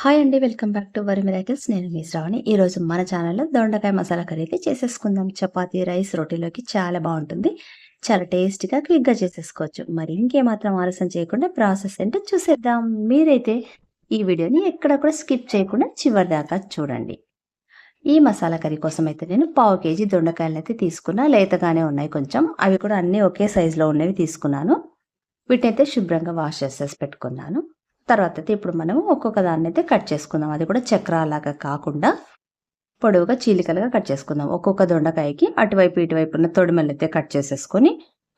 Hi అండి. Welcome back to worry miracles. నేను మీ శ్రావణి. ఈరోజు మన ఛానల్‌లో దొండకాయ మసాలా కర్రీ అయితే చేసేసుకుందాం. చపాతీ, రైస్, రోటీలోకి చాలా బావుంటుంది. చాలా టేస్టీగా, క్విక్‌గా చేసేసుకోవచ్చు. మరి ఇంకేమాత్రం ఆలస్యం చేయకుండా ప్రాసెస్ ఏంటో చూసేద్దాం. మీరైతే ఈ వీడియోని ఎక్కడ కూడా స్కిప్ చేయకుండా చివరి దాకా చూడండి. ఈ మసాలా కర్రీ కోసం అయితే నేను పావు కేజీ దొండకాయలనైతే తీసుకున్నా. లేతగానే ఉన్నాయి కొంచెం. అవి కూడా అన్నీ ఒకే సైజులో ఉన్నవి తీసుకున్నాను. వీటినైతే శుభ్రంగా వాష్ చేసేసి పెట్టుకున్నాను. తర్వాత అయితే ఇప్పుడు మనము ఒక్కొక్క దాన్నైతే కట్ చేసుకుందాం. అది కూడా చక్రాల్లాగా కాకుండా పొడవుగా చీలికలుగా కట్ చేసుకుందాం. ఒక్కొక్క దొండకాయకి అటువైపు ఇటువైపు ఉన్న తొడిమలైతే కట్ చేసేసుకొని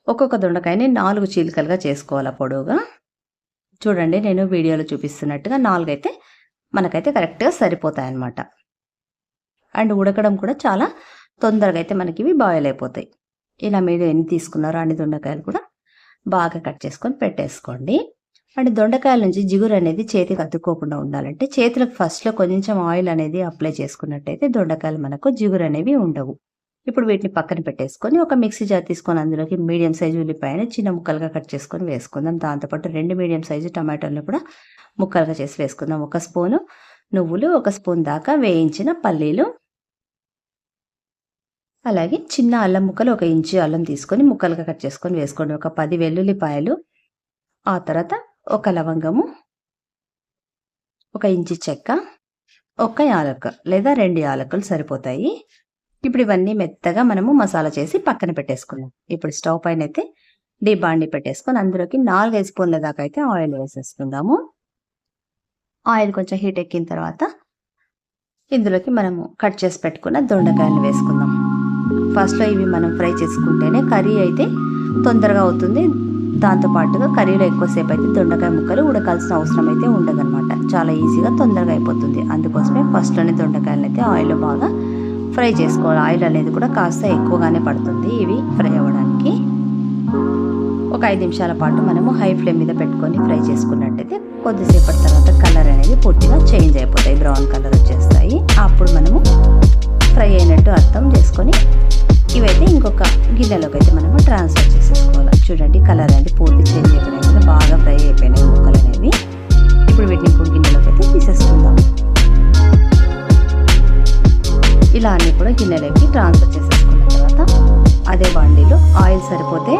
ఒక్కొక్క దొండకాయని 4 చీలికలుగా చేసుకోవాలి పొడవుగా. చూడండి, నేను వీడియోలో చూపిస్తున్నట్టుగా 4 అయితే మనకైతే కరెక్ట్‌గా సరిపోతాయన్నమాట. అండ్ ఉడకడం కూడా చాలా తొందరగా అయితే మనకి ఇవి బాయిల్ అయిపోతాయి. ఇలా మీరు ఎన్ని తీసుకున్నారో అన్ని దొండకాయలు కూడా బాగా కట్ చేసుకొని పెట్టేసుకోండి. అండ్ దొండకాయల నుంచి జిగురు అనేది చేతికి అతుక్కోకుండా ఉండాలంటే చేతులకు ఫస్ట్‌లో కొంచెం ఆయిల్ అనేది అప్లై చేసుకున్నట్టయితే దొండకాయలు మనకు జిగురు అనేవి ఉండవు. ఇప్పుడు వీటిని పక్కన పెట్టేసుకొని ఒక మిక్సీ జార్ తీసుకొని అందులోకి మీడియం సైజు ఉల్లిపాయని చిన్న ముక్కలుగా కట్ చేసుకొని వేసుకుందాం. దాంతోపాటు 2 మీడియం సైజు టమాటాలను కూడా ముక్కలుగా చేసి వేసుకుందాం. 1 స్పూను నువ్వులు, 1 స్పూన్ దాకా వేయించిన పల్లీలు, అలాగే చిన్న అల్లం ముక్కలు 1 ఇంచు అల్లం తీసుకొని ముక్కలుగా కట్ చేసుకొని వేసుకోండి. ఒక 10 వెల్లుల్లిపాయలు, ఆ తర్వాత 1 లవంగము, 1 ఇంచు చెక్క, 1 యాలక్క లేదా 2 యాలకులు సరిపోతాయి. ఇప్పుడు ఇవన్నీ మెత్తగా మనము మసాలా చేసి పక్కన పెట్టేసుకుందాం. ఇప్పుడు స్టవ్ పైన అయితే డీప్ బాండీ పెట్టేసుకొని అందులోకి 4, 5 స్పూన్ల దాకా అయితే ఆయిల్ వేసేసుకుందాము. ఆయిల్ కొంచెం హీట్ ఎక్కిన తర్వాత ఇందులోకి మనము కట్ చేసి పెట్టుకున్న దొండకాయలు వేసుకుందాం. ఫస్ట్లో ఇవి మనం ఫ్రై చేసుకుంటేనే కర్రీ అయితే తొందరగా అవుతుంది. దాంతోపాటుగా కర్రీలో ఎక్కువసేపు అయితే దొండకాయ ముక్కలు ఉడకాల్సిన అవసరం అయితే ఉండదన్నమాట. చాలా ఈజీగా తొందరగా అయిపోతుంది. అందుకోసమే ఫస్ట్లోనే దొండకాయలను అయితే ఆయిల్లో బాగా ఫ్రై చేసుకోవాలి. ఆయిల్ అనేది కూడా కాస్త ఎక్కువగానే పడుతుంది ఇవి ఫ్రై అవ్వడానికి. ఒక 5 నిమిషాల పాటు మనము హై ఫ్లేమ్ మీద పెట్టుకొని ఫ్రై చేసుకున్నట్టయితే కొద్దిసేపటి తర్వాత కలర్ అనేది పూర్తిగా చేంజ్ అయిపోతాయి, బ్రౌన్ కలర్ వచ్చేస్తాయి. అప్పుడు మనము ఫ్రై అయినట్టు అర్థం చేసుకొని ఇవైతే ఇంకొక గిన్నెలోకి అయితే మనము ట్రాన్స్ఫర్ చేసేసుకోవాలి. చూడండి, కలర్ అనేది పూర్తి చేంజ్ అయిపోయినాయి, బాగా ఫ్రై అయిపోయినాయి ముక్కలు అనేవి. ఇప్పుడు వీటిని ఇంకొక గిన్నెలోకి అయితే తీసేసుకుందాం. ఇలా అన్ని కూడా గిన్నెలోకి ట్రాన్స్ఫర్ చేసేసుకున్న తర్వాత అదే బాండీలో ఆయిల్ సరిపోతే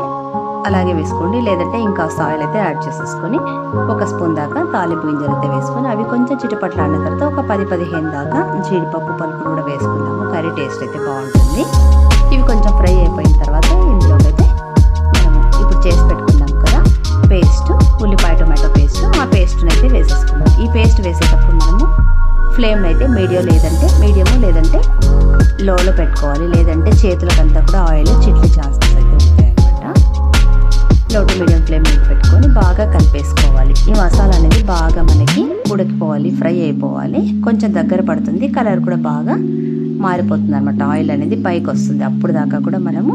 అలాగే వేసుకోండి, లేదంటే ఇంకాస్త ఆయిల్ అయితే యాడ్ చేసేసుకొని 1 స్పూన్ దాకా తాలింపు గింజలు అయితే వేసుకొని అవి కొంచెం చిటపట్లాడిన తర్వాత ఒక 10-15 దాకా జీడిపప్పు పలుకులు కూడా వేసుకుందాము. కర్రీ టేస్ట్ అయితే బాగుంటుంది. ఇవి కొంచెం ఫ్రై అయిపోయిన తర్వాత ఇందులోకి అయితే మనము ఇప్పుడు చేసి పెట్టుకున్నాం కదా పేస్ట్, ఉల్లిపాయ టొమాటో పేస్ట్, ఆ పేస్ట్ని అయితే వేసేసుకున్నాం. ఈ పేస్ట్ వేసేటప్పుడు మనము ఫ్లేమ్ అయితే మీడియము లేదంటే లోలో పెట్టుకోవాలి, లేదంటే చేతులకంతా కూడా ఆయిల్ చిట్లి ఛాన్సెస్ అయితే ఉంటాయన్నమాట. లో టు మీడియం ఫ్లేమ్ మీద పెట్టుకొని బాగా కలిపేసుకోవాలి. ఈ మసాలా అనేది బాగా మనకి ఉడికిపోవాలి, ఫ్రై అయిపోవాలి. కొంచెం దగ్గర పడుతుంది, కలర్ కూడా బాగా మారిపోతుంది అనమాట. ఆయిల్ అనేది పైకి వస్తుంది. అప్పుడు దాకా కూడా మనము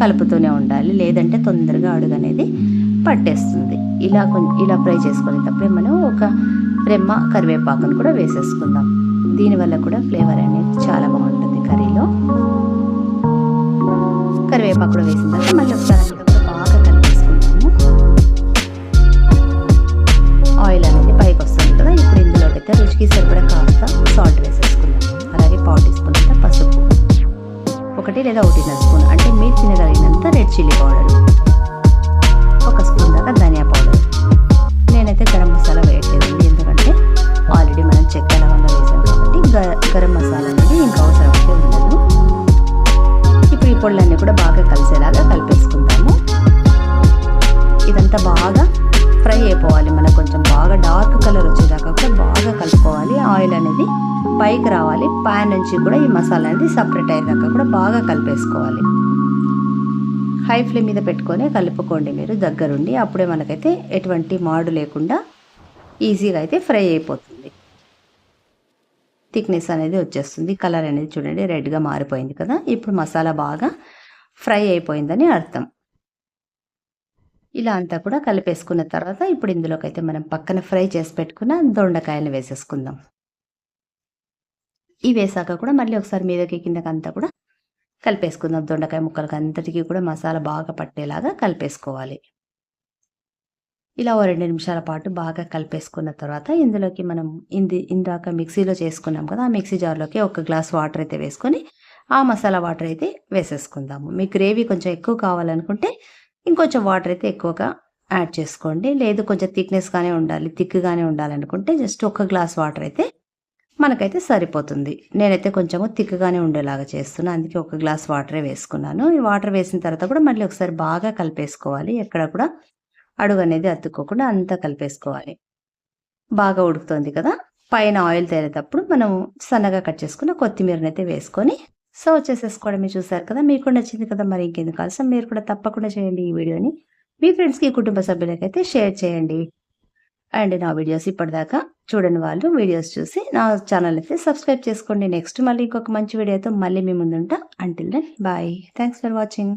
కలుపుతూనే ఉండాలి, లేదంటే తొందరగా అడుగు అనేది పట్టేస్తుంది. ఇలా ఫ్రై చేసుకునేటప్పుడే మనం ఒక రెమ్మ కరివేపాకును కూడా వేసేసుకుందాం. దీనివల్ల కూడా ఫ్లేవర్ అనేది చాలా బాగుంటుంది కర్రీలో. కరివేపాకు కూడా వేసిన తర్వాత మళ్ళీ ఒకసారి కూడా బాగా కలిపేసుకుంటాము. ఆయిల్ అనేది పైకి వస్తుంది కదా. ఇప్పుడు ఇందులోకి అయితే రుచికి సరిపడా కాస్త సాల్ట్ వేసేసుకుందాం. అలాగే 1 టీ స్పూన్ అంత పసుపు, 1 లేదా 1.5 స్పూన్ అంటే మీరు తినగలిగినంత రెడ్ చిల్లీ పౌడర్, 1 స్పూన్ దాకా ధనియా పౌడర్. నేనైతే గరం మసాలా వేయట్లేదండి, ఎందుకంటే ఆల్రెడీ మనం చెక్క లవంగా వేసాం కాబట్టి గరం మసాలా అనేది ఇంకా అవసరం అయితే ఉండదు. ఇప్పుడు ఈ పొళ్ళన్నీ కూడా బాగా కలిసేలాగా కలిపేసుకుందాము. ఇదంతా బాగా ఫ్రై అయిపోవాలి. మనకు కొంచెం బాగా డార్క్ కలర్ వచ్చేదాకా కూడా బాగా కలుపుకోవాలి. ఆయిల్ అనేది పైకి రావాలి. ప్యాన్ నుంచి కూడా ఈ మసాలా అనేది సపరేట్ అయ్యేదాకా కూడా బాగా కలిపేసుకోవాలి. హై ఫ్లేమ్ మీద పెట్టుకొని కలుపుకోండి మీరు దగ్గరుండి. అప్పుడే మనకైతే ఎటువంటి మాడు లేకుండా ఈజీగా అయితే ఫ్రై అయిపోతుంది. థిక్నెస్ అనేది వచ్చేస్తుంది. కలర్ అనేది చూడండి రెడ్గా మారిపోయింది కదా. ఇప్పుడు మసాలా బాగా ఫ్రై అయిపోయిందని అర్థం. ఇలా అంతా కూడా కలిపేసుకున్న తర్వాత ఇప్పుడు ఇందులోకి అయితే మనం పక్కన ఫ్రై చేసి పెట్టుకున్న దొండకాయలు వేసేసుకుందాం. ఇవి వేసాక కూడా మళ్ళీ ఒకసారి మీదకి కిందకి అంతా కూడా కలిపేసుకుందాం. దొండకాయ ముక్కలకి అంతటికీ కూడా మసాలా బాగా పట్టేలాగా కలిపేసుకోవాలి. ఇలా ఓ 2 నిమిషాల పాటు బాగా కలిపేసుకున్న తర్వాత ఇందులోకి మనం ఇందాక మిక్సీలో చేసుకున్నాం కదా! ఆ మిక్సీ జార్‌లోకి ఒక గ్లాస్ వాటర్ అయితే వేసుకొని, ఆ మసాలా వాటర్ అయితే వేసేసుకుందాము. మీకు గ్రేవీ కొంచెం ఎక్కువ కావాలనుకుంటే ఇంకొంచెం వాటర్ అయితే ఎక్కువగా యాడ్ చేసుకోండి. లేదు కొంచెం థిక్‌నెస్‌గానే ఉండాలి, థిక్‌గానే ఉండాలనుకుంటే జస్ట్ ఒక గ్లాస్ వాటర్ అయితే మనకైతే సరిపోతుంది. నేనైతే కొంచెము థిక్‌గానే ఉండేలాగా చేస్తున్నా. అందుకే ఒక గ్లాస్ వాటరే వేసుకున్నాను. ఈ వాటర్ వేసిన తర్వాత కూడా మళ్ళీ ఒకసారి బాగా కలిపేసుకోవాలి. ఎక్కడ కూడా అడుగనేది అతుక్కోకుండా అంతా కలిపేసుకోవాలి. బాగా ఉడుకుతోంది కదా! పైన ఆయిల్ తేలేటప్పుడు మనం సన్నగా కట్ చేసుకున్న కొత్తిమీరనైతే వేసుకొని సర్వ్ చేసేసుకోవడమే. చూసారు కదా! మీకు కూడా నచ్చింది కదా! మరి ఇంకెందుకు ఆలస్యం, మీరు కూడా తప్పకుండా చేయండి ఈ వీడియోని. మీ ఫ్రెండ్స్‌కి, కుటుంబ సభ్యులకైతే షేర్ చేయండి. అండ్ నా వీడియోస్ ఇప్పటిదాకా చూడని వాళ్ళు వీడియోస్ చూసి నా ఛానల్ అయితే సబ్స్క్రైబ్ చేసుకోండి. నెక్స్ట్ మళ్ళీ ఇంకొక మంచి వీడియోతో మళ్ళీ మీ ముందుంటా. Until then bye. Thanks for watching.